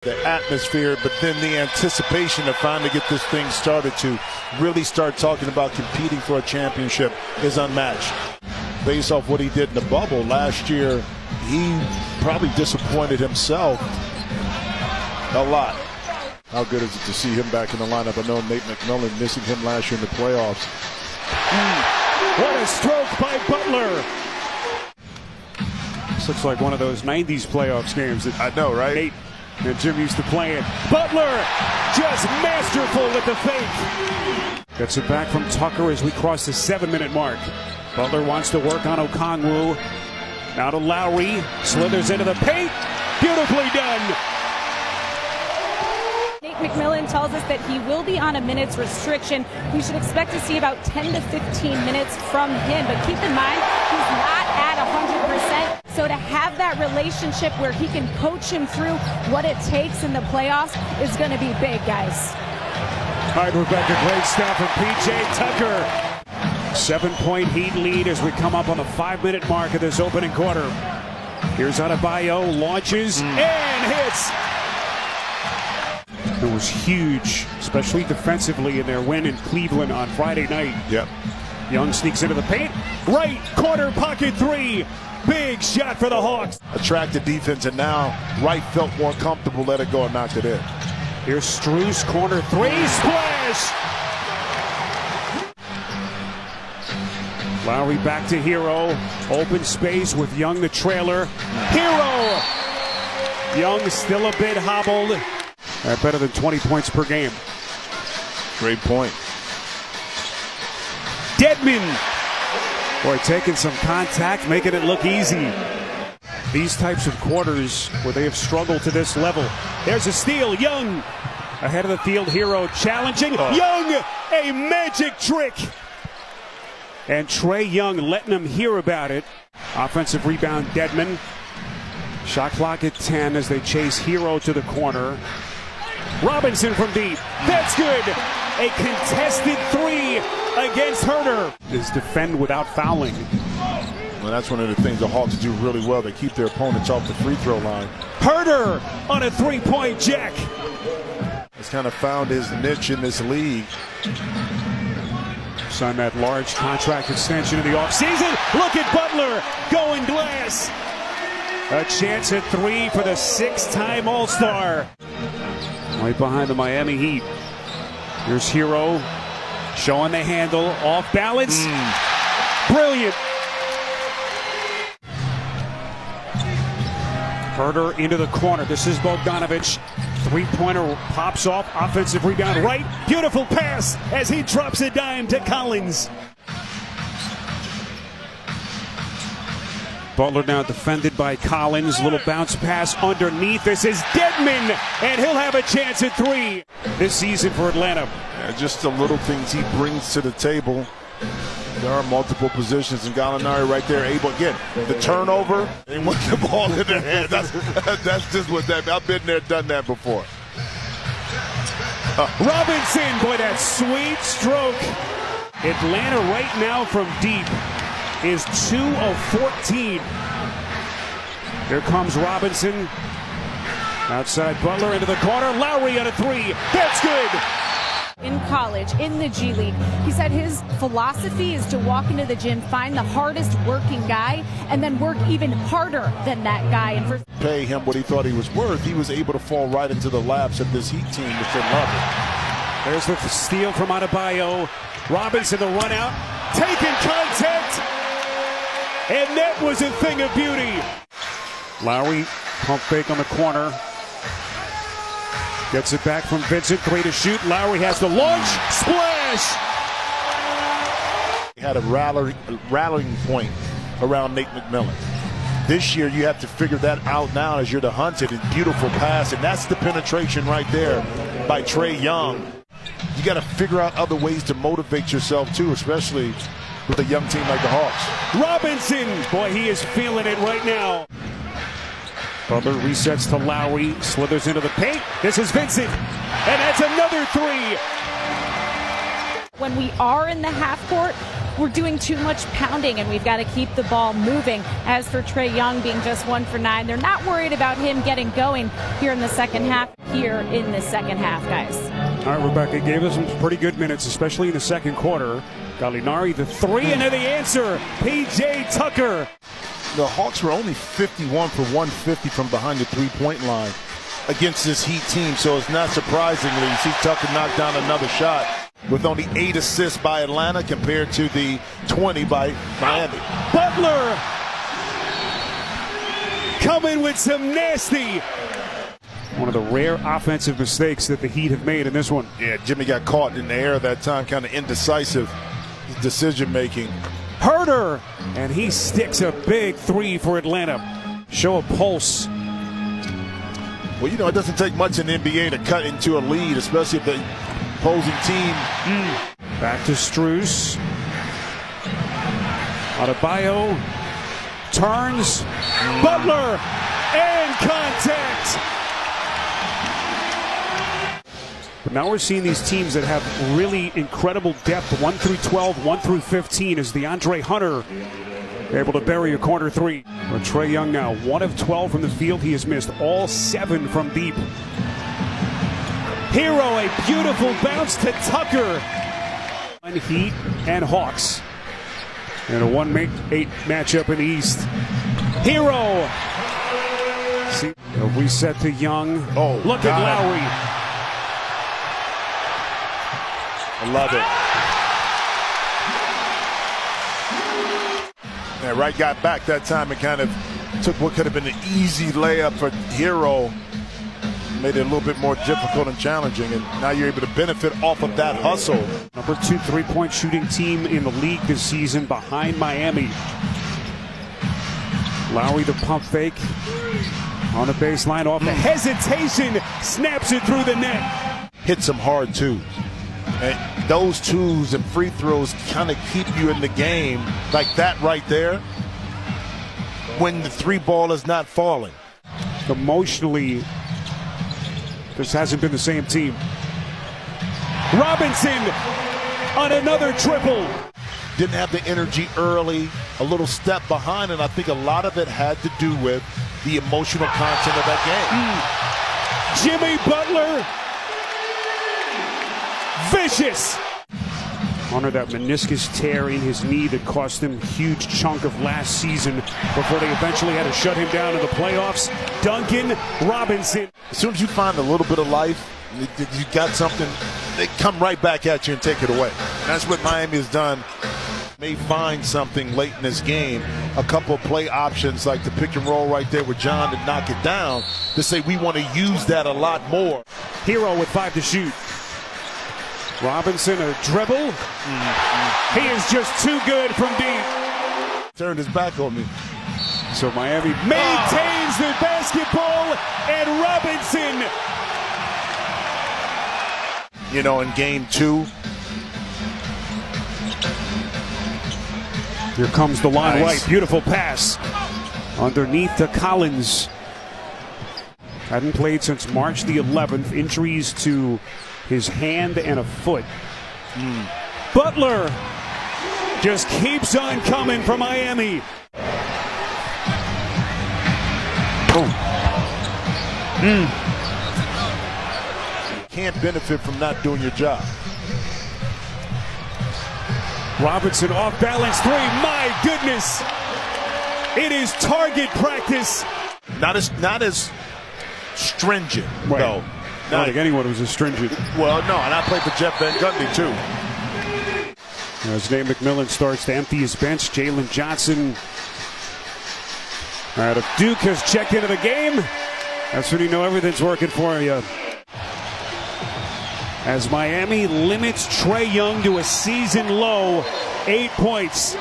The atmosphere, but then the anticipation to finally get this thing started to really start talking about competing for a championship is unmatched. Based off what he did in the bubble last year, he probably disappointed himself a lot. How good is it to see him back in the lineup? I know Nate McMillan missing him last year in the playoffs. What a stroke by Butler. This looks like one of those 90s playoffs games that I know, right? Nate and Jim used to play in. Butler just masterful with the fake. Gets it back from Tucker as we cross the 7-minute mark. Butler wants to work on Okongwu. Now to Lowry. Slithers into the paint. Beautifully done. Nate McMillan tells us that he will be on a minutes restriction. We should expect to see about 10 to 15 minutes from him. But keep in mind, he's not at 100%. So to have that relationship where he can coach him through what it takes in the playoffs is going to be big, guys. All right, Rebecca, great stuff from P.J. Tucker. 7-point Heat lead as we come up on the 5-minute mark of this opening quarter. Here's Adebayo, launches and hits. It was huge, especially defensively in their win in Cleveland on Friday night. Yep. Young sneaks into the paint. Right corner pocket three. Big shot for the Hawks. Attracted defense, and now Wright felt more comfortable, let it go and knocked it in. Here's Strus, corner three, splash! Lowry back to Hero. Open space with Young the trailer. Hero! Young still a bit hobbled. Better than 20 points per game. Great point. Dedmon! Boy, taking some contact, making it look easy. These types of quarters where they have struggled to this level. There's a steal. Young ahead of the field. Hero challenging. Young, a magic trick. And Trae Young letting him hear about it. Offensive rebound, Dedmon. Shot clock at 10 as they chase Hero to the corner. Robinson from deep. That's good. A contested three against Herter. Is defend without fouling. Well, that's one of the things the Hawks do really well. They keep their opponents off the free throw line. Herter on a three-point jack. He's kind of found his niche in this league. Signed that large contract extension in the offseason. Look at Butler going glass. A chance at three for the 6-time All-Star. Right behind the Miami Heat. Here's Hero showing the handle, off balance. Brilliant. Herter into the corner. This is Bogdanovich. Three-pointer pops off. Offensive rebound right. Beautiful pass as he drops a dime to Collins. Butler now defended by Collins. Little bounce pass underneath. This is Dedmon, and he'll have a chance at three this season for Atlanta. Yeah, just the little things he brings to the table. There are multiple positions, and Gallinari right there able, again, the turnover, and with the ball in their hand. That's just what that, I've been there, done that before. Robinson, boy, that sweet stroke. Atlanta right now from deep is 2 of 14. Here comes Robinson. Outside Butler into the corner. Lowry on a three. That's good. In college, in the G League, he said his philosophy is to walk into the gym, find the hardest working guy, and then work even harder than that guy. And for pay him what he thought he was worth, he was able to fall right into the laps of this Heat team, which they love it. There's the steal from Adebayo. Robinson the run out, taking contact, and that was a thing of beauty. Lowry pump fake on the corner. Gets it back from Vincent, three to shoot. Lowry has the launch, splash! He had a rallying point around Nate McMillan. This year you have to figure that out now as you're the hunted. And beautiful pass, and that's the penetration right there by Trae Young. You got to figure out other ways to motivate yourself too, especially with a young team like the Hawks. Robinson, boy, he is feeling it right now. Butler resets to Lowry, slithers into the paint. This is Vincent, and that's another three. When we are in the half court, we're doing too much pounding, and we've got to keep the ball moving. As for Trae Young being just 1 for 9, they're not worried about him getting going here in the second half. Guys. All right, Rebecca gave us some pretty good minutes, especially in the second quarter. Gallinari, the three, and then the answer, P.J. Tucker. The Hawks were only 51 for 150 from behind the three-point line against this Heat team, so it's not surprisingly you see Tucker knock down another shot with only 8 assists by Atlanta compared to the 20 by Miami. Butler coming with some nasty. One of the rare offensive mistakes that the Heat have made in this one. Yeah, Jimmy got caught in the air that time, kind of indecisive decision-making. Herter, and he sticks a big three for Atlanta. Show a pulse. Well, you know, it doesn't take much in the NBA to cut into a lead, especially if the opposing team. Back to Strus. Adebayo turns. Butler, and contact. But now we're seeing these teams that have really incredible depth, 1 through 12, 1 through 15, as DeAndre Hunter able to bury a corner three. But Trae Young now 1 of 12 from the field. He has missed all 7 from deep. Hero, a beautiful bounce to Tucker. Heat and Hawks in a 1-8 matchup in the East. Hero. See, a reset to Young. Oh, look at Lowry. I love it. And Wright got back that time and kind of took what could have been an easy layup for Hero, made it a little bit more difficult and challenging, and now you're able to benefit off of that hustle. Number 2 3-point shooting team in the league this season behind Miami. Lowry the pump fake on the baseline off the hesitation, snaps it through the net. Hits him hard too. And those twos and free throws kind of keep you in the game like that right there when the 3 ball is not falling. Emotionally, this hasn't been the same team. Robinson on another triple. Didn't have the energy early, a little step behind, and I think a lot of it had to do with the emotional content of that game. Jimmy Butler. Vicious. Under that meniscus tear in his knee that cost him a huge chunk of last season before they eventually had to shut him down in the playoffs. Duncan Robinson. As soon as you find a little bit of life, you got something, they come right back at you and take it away. And that's what Miami has done. May find something late in this game, a couple of play options like the pick and roll right there with John to knock it down, to say we want to use that a lot more. Hero with 5 to shoot. Robinson a dribble. He is just too good from deep. Turned his back on me. So Miami maintains the basketball, and Robinson. You know, in game 2. Here comes the line right. Beautiful pass. Underneath to Collins. Hadn't played since March the 11th. Injuries to his hand and a foot. Butler just keeps on coming from Miami. Can't benefit from not doing your job. Robinson off balance 3. My goodness. It is target practice. Not as stringent, right. though. I don't think anyone was as stringent. Well, no, and I played for Jeff Van Gundy, too. As Nate McMillan starts to empty his bench, Jalen Johnson out of Duke has checked into the game. That's when you know everything's working for you. As Miami limits Trae Young to a season low 8 points.